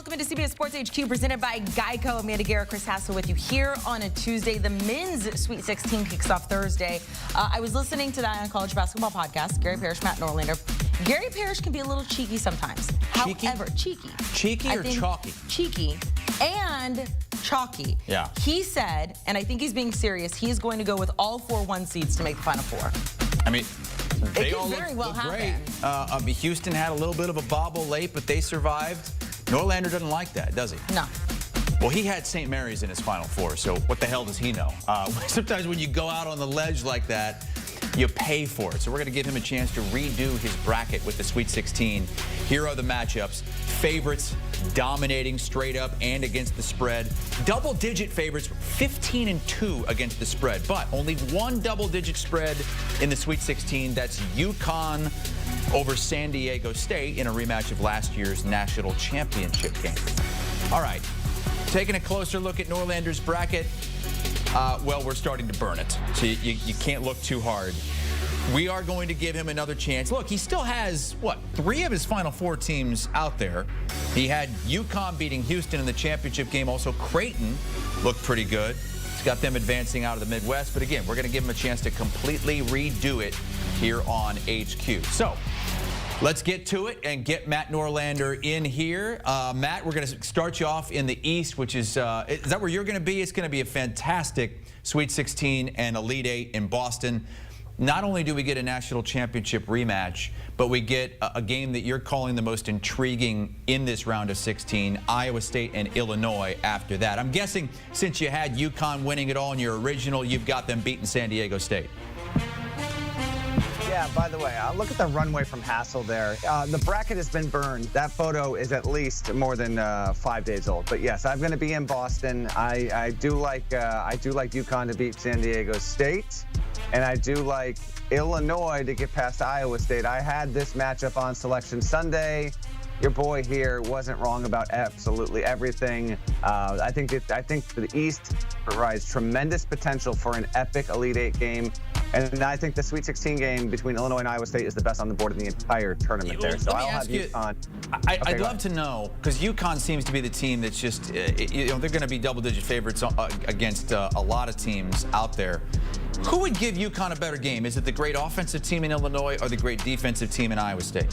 welcome into CBS Sports HQ presented by Geico. Amanda Guerra, Chris Hassel with you here on a Tuesday. The men's Sweet 16 kicks off Thursday. I was listening to that on college basketball podcast, Gary Parrish, Matt Norlander. Gary Parrish can be a little cheeky sometimes. Cheeky? However, cheeky. Cheeky or chalky? Cheeky and chalky. Yeah. He said, and I think he's being serious, he's going to go with all 4 1 seeds to make the Final Four. I mean, they could all very well look happen. great. Houston had a little bit of a bobble late, but they survived. Norlander doesn't like that, does he? No. Well, he had St. Mary's in his Final Four, so what the hell does he know? Sometimes when you go out on the ledge like that, you pay for it. So we're going to give him a chance to redo his bracket with the Sweet 16. Here are the matchups. Favorites dominating straight up and against the spread. Double-digit favorites, 15-2 against the spread, but only one double-digit spread in the Sweet 16. That's UConn over San Diego State in a rematch of last year's national championship game. All right, taking a closer look at Norlander's bracket. Well, we're starting to burn it, so you can't look too hard. We are going to give him another chance. Look, he still has, what, 3 of his Final Four teams out there. He had UConn beating Houston in the championship game. Also, Creighton looked pretty good. He's got them advancing out of the Midwest. But again, we're going to give him a chance to completely redo it here on HQ. So let's get to it and get Matt Norlander in here. Matt, we're going to start you off in the East, which is that where you're going to be? It's going to be a fantastic Sweet 16 and Elite 8 in Boston. Not only do we get a national championship rematch, but we get a game that you're calling the most intriguing in this round of 16, Iowa State and Illinois after that. I'm guessing since you had UConn winning it all in your original, you've got them beating San Diego State. Yeah, by the way, look at the runway from Hassel there. The bracket has been burned. That photo is at least more than 5 days old. But yes, I'm going to be in Boston. I do like UConn to beat San Diego State, and I do like Illinois to get past Iowa State. I had this matchup on Selection Sunday. Your boy here wasn't wrong about absolutely everything. I think the East provides tremendous potential for an epic Elite 8 game. And I think the Sweet 16 game between Illinois and Iowa State is the best on the board in the entire tournament there. So I'll have UConn. I'd love to know, because UConn seems to be the team that's just, they're going to be double-digit favorites against a lot of teams out there. Who would give UConn a better game? Is it the great offensive team in Illinois or the great defensive team in Iowa State?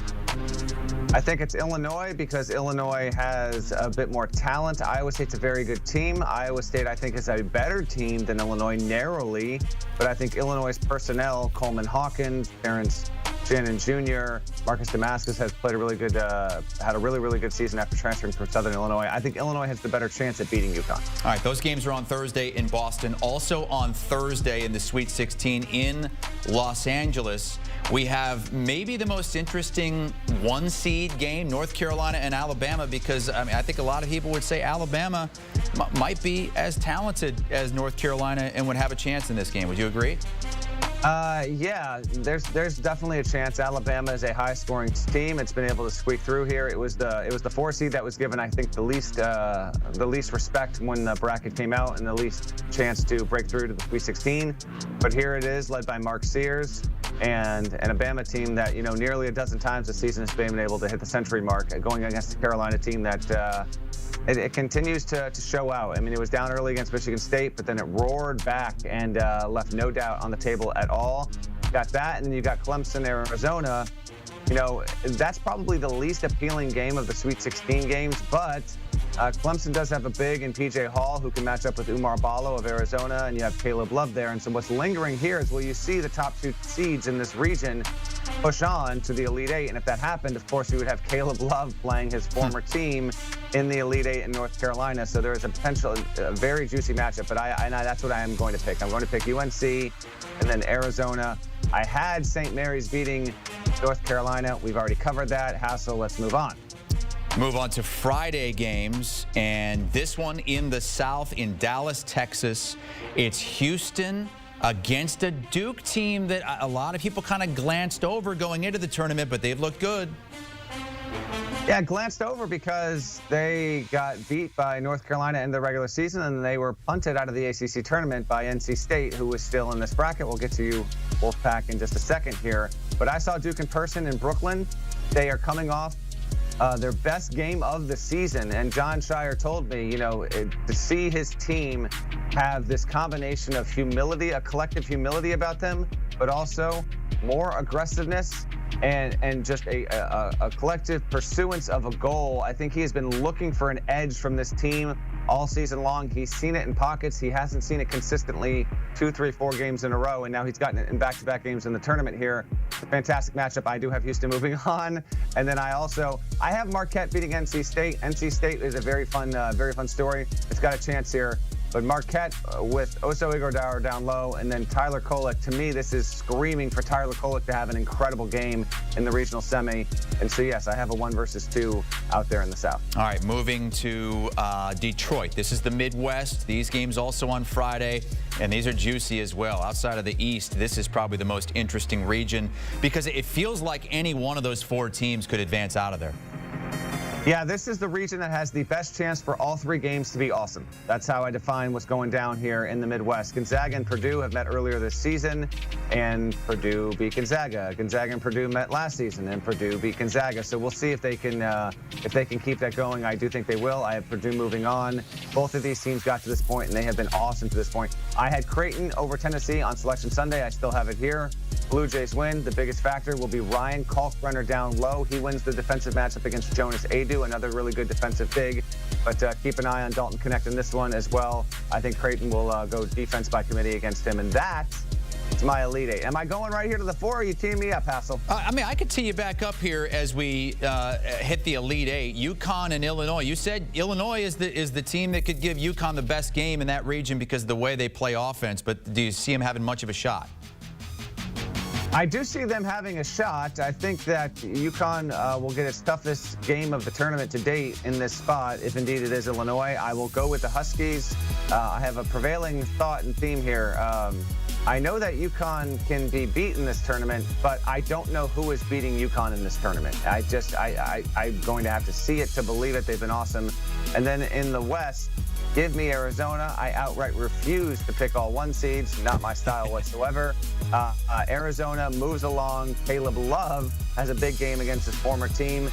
I think it's Illinois because Illinois has a bit more talent. Iowa State's a very good team. Iowa State, I think, is a better team than Illinois narrowly. But I think Illinois' personnel, Coleman Hawkins, Terrence Shannon Jr., Marcus Damascus has played a really good, had a really good season after transferring from Southern Illinois. I think Illinois has the better chance at beating UConn. All right, those games are on Thursday in Boston. Also on Thursday in the Sweet 16 in Los Angeles, we have maybe the most interesting 1-seed game, North Carolina and Alabama, because I think a lot of people would say Alabama might be as talented as North Carolina and would have a chance in this game. Would you agree? Yeah, there's definitely a chance. Alabama is a high-scoring team. It's been able to squeak through here. It was the 4 seed that was given, I think, the least respect when the bracket came out and the least chance to break through to the Sweet 16. But here it is, led by Mark Sears and an Alabama team that, nearly a dozen times this season has been able to hit the century mark, going against the Carolina team that it continues to show out. I mean, it was down early against Michigan State, but then it roared back and left no doubt on the table at all. Got that, and then you got Clemson, Arizona. That's probably the least appealing game of the Sweet 16 games, but Clemson does have a big in P.J. Hall who can match up with Umar Ballo of Arizona, and you have Caleb Love there. And so what's lingering here is, will you see the top 2 seeds in this region push on to the Elite 8? And if that happened, of course, you would have Caleb Love playing his former team in the Elite 8 in North Carolina. So there is a very juicy matchup, but that's what I am going to pick. I'm going to pick UNC and then Arizona. I had St. Mary's beating North Carolina. We've already covered that. Hassel, let's move on. Move on to Friday games, and this one in the South in Dallas, Texas. It's Houston against a Duke team that a lot of people kind of glanced over going into the tournament, but they've looked good. Yeah, glanced over because they got beat by North Carolina in the regular season, and they were punted out of the ACC tournament by NC State, who was still in this bracket. We'll get to you, Wolfpack, in just a second here. But I saw Duke in person in Brooklyn. They are coming off their best game of the season. And John Shire told me, to see his team have this combination of humility, a collective humility about them, but also more aggressiveness and just a collective pursuance of a goal. I think he has been looking for an edge from this team all season long. He's seen it in pockets. He hasn't seen it consistently 2, 3, 4 games in a row, and now he's gotten it in back-to-back games in the tournament here. It's a fantastic matchup. I do have Houston moving on, and then I have Marquette beating NC State. NC State is a very fun story. It's got a chance here. But Marquette with Oso Ighodaro down low, and then Tyler Kolek. To me, this is screaming for Tyler Kolek to have an incredible game in the regional semi. And so, yes, I have a 1 versus 2 out there in the South. All right, moving to Detroit. This is the Midwest. These games also on Friday, and these are juicy as well. Outside of the East, this is probably the most interesting region because it feels like any one of those 4 teams could advance out of there. Yeah, this is the region that has the best chance for all 3 games to be awesome. That's how I define what's going down here in the Midwest. Gonzaga and Purdue have met earlier this season, and Purdue beat Gonzaga. Gonzaga and Purdue met last season, and Purdue beat Gonzaga. So we'll see if they can keep that going. I do think they will. I have Purdue moving on. Both of these teams got to this point, and they have been awesome to this point. I had Creighton over Tennessee on Selection Sunday. I still have it here. Blue Jays win. The biggest factor will be Ryan Kalkbrenner down low. He wins the defensive matchup against Jonas Adu, another really good defensive big. But keep an eye on Dalton Connect in this one as well. I think Creighton will go defense by committee against him, and that's my Elite Eight. Am I going right here to the 4, or are you teeing me up, Hassel? I could tee you back up here as we hit the Elite Eight. UConn and Illinois. You said Illinois is the team that could give UConn the best game in that region because of the way they play offense, but do you see them having much of a shot? I do see them having a shot. I think that UConn will get its toughest game of the tournament to date in this spot, if indeed it is Illinois. I will go with the Huskies. I have a prevailing thought and theme here. I know that UConn can be beat in this tournament, but I don't know who is beating UConn in this tournament. I'm going to have to see it to believe it. They've been awesome. And then in the West, give me Arizona. I outright refuse to pick all 1 seeds. Not my style whatsoever. Arizona moves along. Caleb Love has a big game against his former team.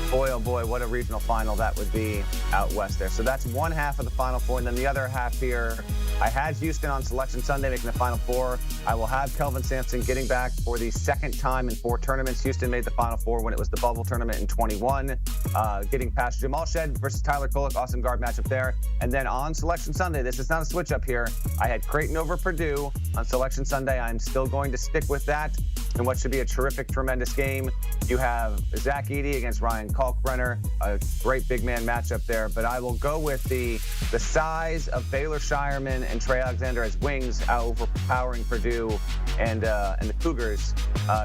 Boy, oh boy, what a regional final that would be out west there. So that's one half of the Final Four. And then the other half here, I had Houston on Selection Sunday making the Final Four. I will have Kelvin Sampson getting back for the 2nd time in 4 tournaments. Houston made the Final Four when it was the bubble tournament in 21. Getting past Jamal Shed versus Tyler Kolek, awesome guard matchup there. And then on Selection Sunday, this is not a switch up here. I had Creighton over Purdue on Selection Sunday. I'm still going to stick with that in what should be a terrific, tremendous game. You have Zach Edey against Ryan Kalkbrenner, a great big man matchup there. But I will go with the size of Baylor Shireman and Trey Alexander as wings overpowering Purdue and the Cougars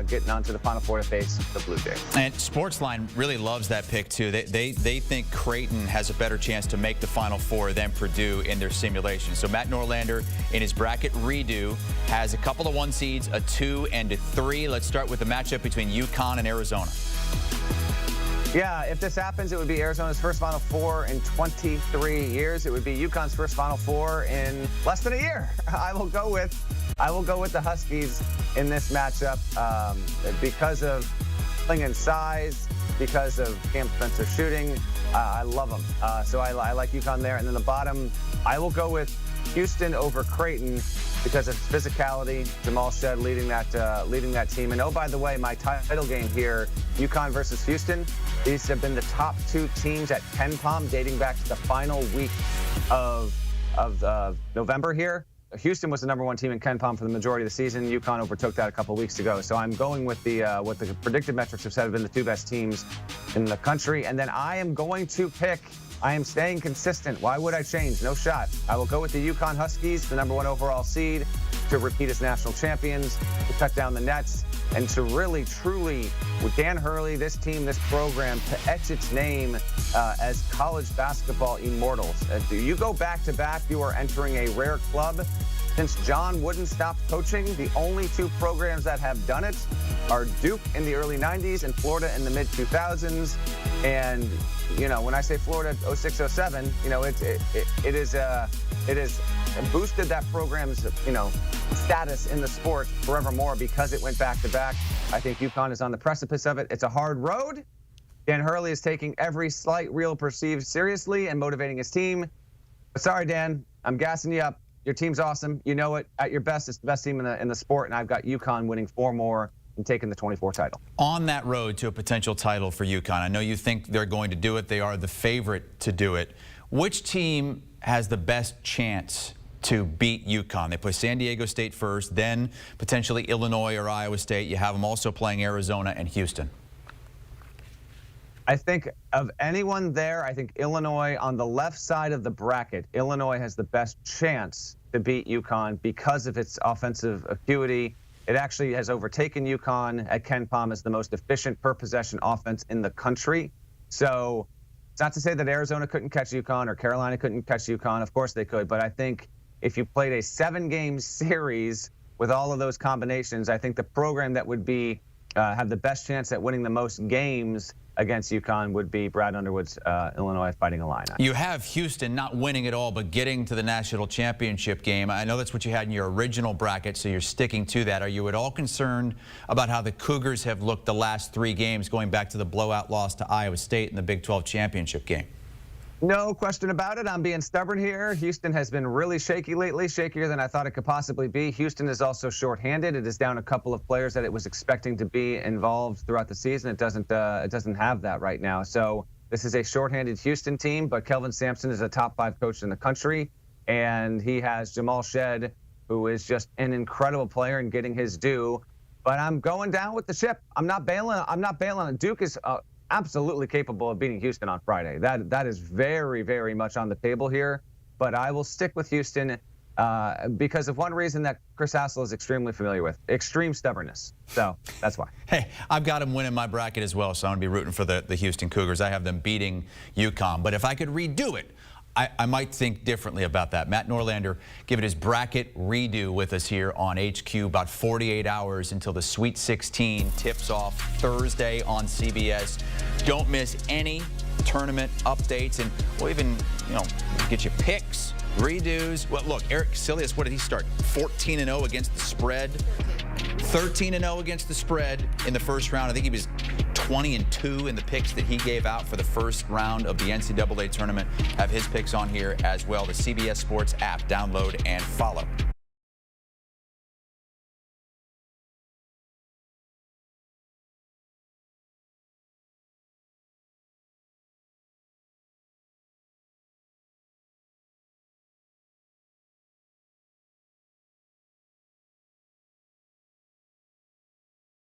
getting onto the Final Four to face the Blue Jays. And Sportsline really loves that pick too. They think Creighton has a better chance to make the Final Four than Purdue in their simulation. So Matt Norlander in his bracket redo has a couple of 1 seeds, a 2 and a 3. Let's start with the matchup between UConn and Arizona. Yeah, if this happens, it would be Arizona's first Final Four in 23 years. It would be UConn's first Final Four in less than a year. I will go with the Huskies in this matchup because of sling and size, because of Cam Spencer shooting. I love them. So I like UConn there. And then the bottom, I will go with Houston over Creighton because of physicality. Jamal Shed leading that team. And oh, by the way, my title game here, UConn versus Houston. These have been the top 2 teams at Ken Pom dating back to the final week of November here. Houston was the #1 team in Ken Pom for the majority of the season. UConn overtook that a couple weeks ago. So I'm going with what the predicted metrics have said have been the 2 best teams in the country. And then I am going to pick. I am staying consistent. Why would I change? No shot. I will go with the UConn Huskies, the #1 overall seed, to repeat as national champions, to cut down the nets, and to really, truly, with Dan Hurley, this team, this program, to etch its name as college basketball immortals. You go back-to-back, you are entering a rare club. Since John Wooden stopped coaching, the only 2 programs that have done it are Duke in the early 90s and Florida in the mid-2000s. And, when I say Florida 06-07, it has boosted that program's, status in the sport forevermore because it went back-to-back. I think UConn is on the precipice of it. It's a hard road, Dan Hurley is taking every slight real perceived seriously and motivating his team. But sorry, Dan, I'm gassing you up. Your team's awesome. You know it. At your best, it's the best team in the sport, and I've got UConn winning 4 more and taking the 24 title. On that road to a potential title for UConn, I know you think they're going to do it. They are the favorite to do it. Which team has the best chance to beat UConn? They play San Diego State first, then potentially Illinois or Iowa State. You have them also playing Arizona and Houston. I think of anyone there, I think Illinois on the left side of the bracket, Illinois has the best chance to beat UConn because of its offensive acuity. It actually has overtaken UConn at Ken Pom as the most efficient per possession offense in the country. So it's not to say that Arizona couldn't catch UConn or Carolina couldn't catch UConn. Of course they could. But I think if you played a 7-game series with all of those combinations, I think the program that would be have the best chance at winning the most games against UConn would be Brad Underwood's Illinois Fighting Illini. You have Houston not winning at all, but getting to the national championship game. I know that's what you had in your original bracket, so you're sticking to that. Are you at all concerned about how the Cougars have looked the last 3 games, going back to the blowout loss to Iowa State in the Big 12 championship game? No question about it. I'm being stubborn here. Houston has been really shaky lately, shakier than I thought it could possibly be. Houston is also shorthanded. It is down a couple of players that it was expecting to be involved throughout the season. It doesn't have that right now. So this is a shorthanded Houston team, but Kelvin Sampson is a top 5 coach in the country, and he has Jamal Shed, who is just an incredible player and getting his due. But I'm going down with the ship. I'm not bailing. Duke is absolutely capable of beating Houston on Friday. That is very, very much on the table here. But I will stick with Houston because of one reason that Chris Hassel is extremely familiar with: extreme stubbornness. So that's why. Hey, I've got them winning my bracket as well, so I'm going to be rooting for the Houston Cougars. I have them beating UConn. But if I could redo it, I might think differently about that. Matt Norlander giving his bracket redo with us here on HQ. About 48 hours until the Sweet 16 tips off Thursday on CBS. Don't miss any tournament updates, and we'll even, get you picks, redos. Well, look, Eric Casillas, what did he start? 14-0 against the spread. 13-0 against the spread in the first round. I think he was 20-2 in the picks that he gave out for the first round of the NCAA tournament. Have his picks on here as well. The CBS Sports app. Download and follow.